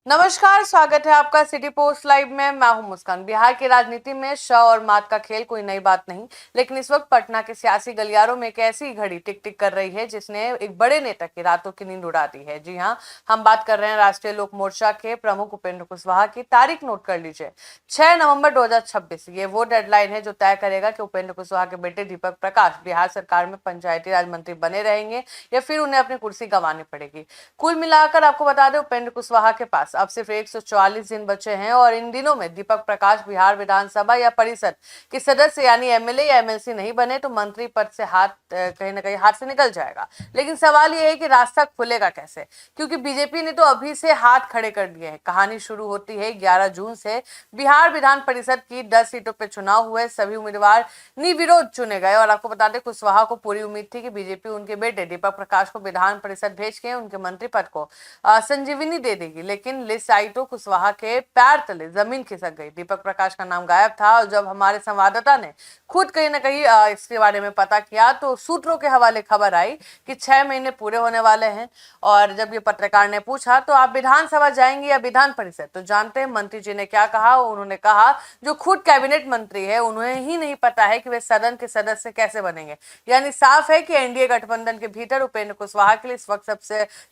नमस्कार, स्वागत है आपका सिटी पोस्ट लाइव में। मैं हूं मुस्कान। बिहार की राजनीति में श और मात का खेल कोई नई बात नहीं, लेकिन इस वक्त पटना के सियासी गलियारों में एक ऐसी घड़ी टिक टिक कर रही है जिसने एक बड़े नेता की रातों की नींद उड़ा दी है। जी हां, हम बात कर रहे हैं राष्ट्रीय लोक मोर्चा के प्रमुख उपेंद्र कुशवाहा की। तारीख नोट कर लीजिए, 6 नवंबर 2026। ये वो डेडलाइन है जो तय करेगा कि उपेंद्र कुशवाहा के बेटे दीपक प्रकाश बिहार सरकार में पंचायती राज मंत्री बने रहेंगे या फिर उन्हें अपनी कुर्सी गंवानी पड़ेगी। कुल मिलाकर आपको बता दें, उपेंद्र कुशवाहा के पास अब सिर्फ 144 दिन बचे हैं और इन दिनों में दीपक प्रकाश बिहार विधानसभा या परिषद के सदस्य यानी एमएलए या एमएलसी नहीं बने तो मंत्री पद से हाथ कहीं ना कहीं हाथ से निकल जाएगा। लेकिन सवाल यह है कि रास्ता खुलेगा कैसे, क्योंकि बीजेपी ने तो अभी से हाथ खड़े कर दिए हैं। कहानी शुरू होती है 11 जून से। बिहार विधान परिषद की 10 सीटों पर चुनाव हुए, सभी उम्मीदवार निर्विरोध चुने गए और आपको बता दें, कुशवाहा को पूरी उम्मीद थी कि बीजेपी उनके बेटे दीपक प्रकाश को विधान परिषद भेज के उनके मंत्री पद को संजीवनी दे देगी। लेकिन लिस्ट आई तो कुशवाहा के पैर तले जमीन खिसक गई। दीपक प्रकाश का नाम गायब था और जब हमारे संवाददाता ने खुद कहीं ना कहीं इसके बारे में पता किया तो सूत्रों के हवाले खबर आई कि 6 महीने पूरे होने वाले हैं। और जब ये पत्रकार ने पूछा तो आप विधानसभा जाएंगे या विधान परिषद, तो जानते हैं मंत्री जी ने क्या कहा। उन्होंने कहा जो खुद कैबिनेट मंत्री है उन्हें ही नहीं पता है कि वे सदन के सदस्य कैसे बनेंगे। यानी साफ है कि एनडीए गठबंधन के भीतर उपेंद्र कुशवाहा के लिए इस वक्त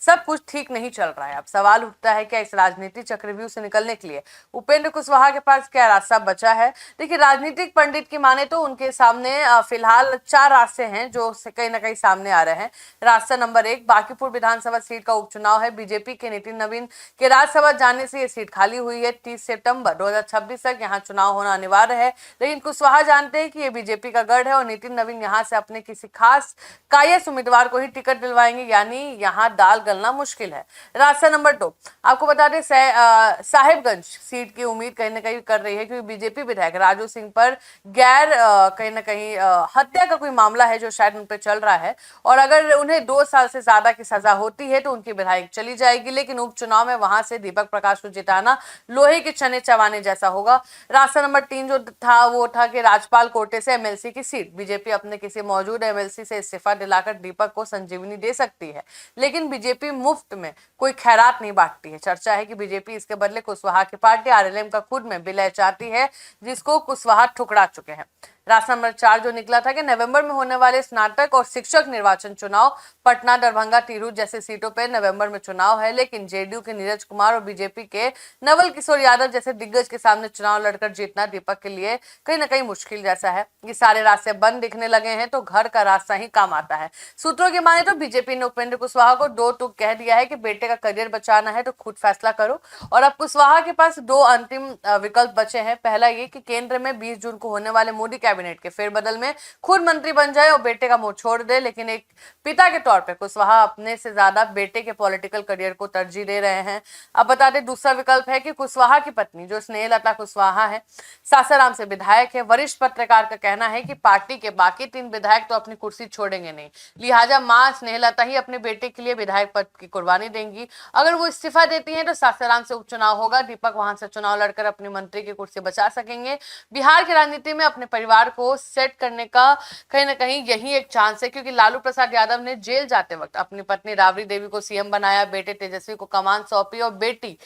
सब कुछ ठीक नहीं चल रहा है। अब सवाल उठता है, क्या इस राजनीति चक्रव्यूह से निकलने के लिए उपेंद्र कुशवाहा के पास क्या रास्ता बचा है? देखिए, राजनीतिक पंडित की माने तो उनके सामने फिलहाल 4 रास्ते हैं जो कहीं ना कहीं सामने आ रहे हैं। रास्ता नंबर 1, बांकीपुर विधानसभा सीट का उपचुनाव है। बीजेपी के नितिन नवीन के राज्यसभा जाने से ये सीट खाली हुई है। 30 सितंबर 2026 तक यहाँ चुनाव होना अनिवार्य है, लेकिन कुशवाहा जानते हैं कि ये बीजेपी का गढ़ है और नितिन नवीन यहाँ से अपने किसी खास कायस उम्मीदवार को ही टिकट दिलवाएंगे, यानी यहाँ दाल गलना मुश्किल है। रास्ता नंबर 2, आपको बता दें, साहिबगंज सीट की उम्मीद कहीं ना कहीं कर रही है, क्योंकि बीजेपी विधायक राजू सिंह पर गैर कहीं ना कहीं हत्या का कोई मामला है जो शायद उन पर चल रहा है और अगर उन्हें 2 साल से ज्यादा की सजा होती है तो उनकी विधायक चली जाएगी। लेकिन उपचुनाव में वहां से दीपक प्रकाश को जिताना लोहे के चने चबाने जैसा होगा। रास्ता नंबर 3 जो था वो था कि राजपाल कोटे से एमएलसी की सीट। बीजेपी अपने किसी मौजूद एमएलसी से इस्तीफा दिलाकर दीपक को संजीवनी दे सकती है, लेकिन बीजेपी मुफ्त में कोई खैरात नहीं बांटती है। चर्चा है कि बीजेपी इसके बदले कुशवाहा की पार्टी आरएलएम का खुद में विलय चाहती है, जिसको कुशवाहा ठुकरा चुके हैं। रास्ता नंबर 4 जो निकला था कि नवंबर में होने वाले स्नातक और शिक्षक निर्वाचन चुनाव, पटना, दरभंगा, तिरहुत जैसे सीटों पर नवंबर में चुनाव है, लेकिन जेडीयू के नीरज कुमार और बीजेपी के नवल किशोर यादव जैसे दिग्गज के सामने चुनाव लड़कर जीतना दीपक के लिए कहीं ना कहीं मुश्किल जैसा है। ये सारे रास्ते बंद दिखने लगे हैं तो घर का रास्ता ही काम आता है। सूत्रों की माने तो बीजेपी ने उपेंद्र कुशवाहा को 2 टूक कह दिया है कि बेटे का करियर बचाना है तो खुद फैसला करो। और अब कुशवाहा के पास 2 अंतिम विकल्प बचे हैं। पहला ये कि केंद्र में 20 जून को होने वाले मोदी कैबिनेट के फेरबदल में खुद मंत्री बन जाए और बेटे का मुंह छोड़ दे, लेकिन एक पिता के तौर पे कुशवाहा अपने से ज्यादा बेटे के पॉलिटिकल करियर को तरजीह दे रहे हैं। अब बता दें, दूसरा विकल्प है कि कुशवाहा की पत्नी जो स्नेहलता कुशवाहा है, सासाराम से विधायक है। वरिष्ठ पत्रकार का कहना है कि पार्टी के बाकी 3 विधायक तो अपनी कुर्सी छोड़ेंगे नहीं, लिहाजा मां स्नेहलता ही अपने बेटे के लिए विधायक पद की कुर्बानी देंगी। अगर वो इस्तीफा देती हैं तो सासाराम से उपचुनाव होगा, दीपक वहां से चुनाव लड़कर अपनी मंत्री की कुर्सी बचा सकेंगे। बिहार की राजनीति में अपने परिवार को सेट करने का कहीं ना कहीं यही एक चांस है, क्योंकि लालू प्रसाद यादव ने जेल जाते वक्त अपनी पत्नी राबड़ी देवी को सीएम बनाया, बेटे तेजस्वी को कमान सौंपी और बेटी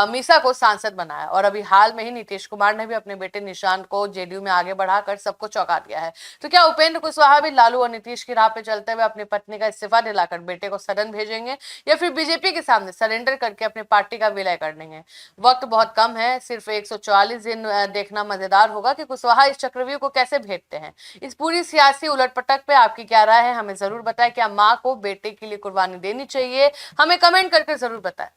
मीसा को सांसद बनाया। और अभी हाल में ही नीतीश कुमार ने भी अपने बेटे निशांत को जेडीयू में आगे बढ़ाकर सबको चौंका दिया है। तो क्या उपेंद्र कुशवाहा भी लालू और नीतीश की राह पे चलते हुए अपनी पत्नी का इस्तीफा दिलाकर बेटे को सदन भेजेंगे या फिर बीजेपी के सामने सरेंडर करके अपनी पार्टी का विलय कर देंगे? वक्त बहुत कम है, सिर्फ 144 दिन देखना मजेदार होगा कि कुशवाहा इस चक्रव्यूह को कैसे भेदते हैं। इस पूरी सियासी उलटपटक पे आपकी क्या राय है, हमें जरूर बताएं। क्या मां को बेटे के लिए कुर्बानी देनी चाहिए? हमें कमेंट करके जरूर बताएं।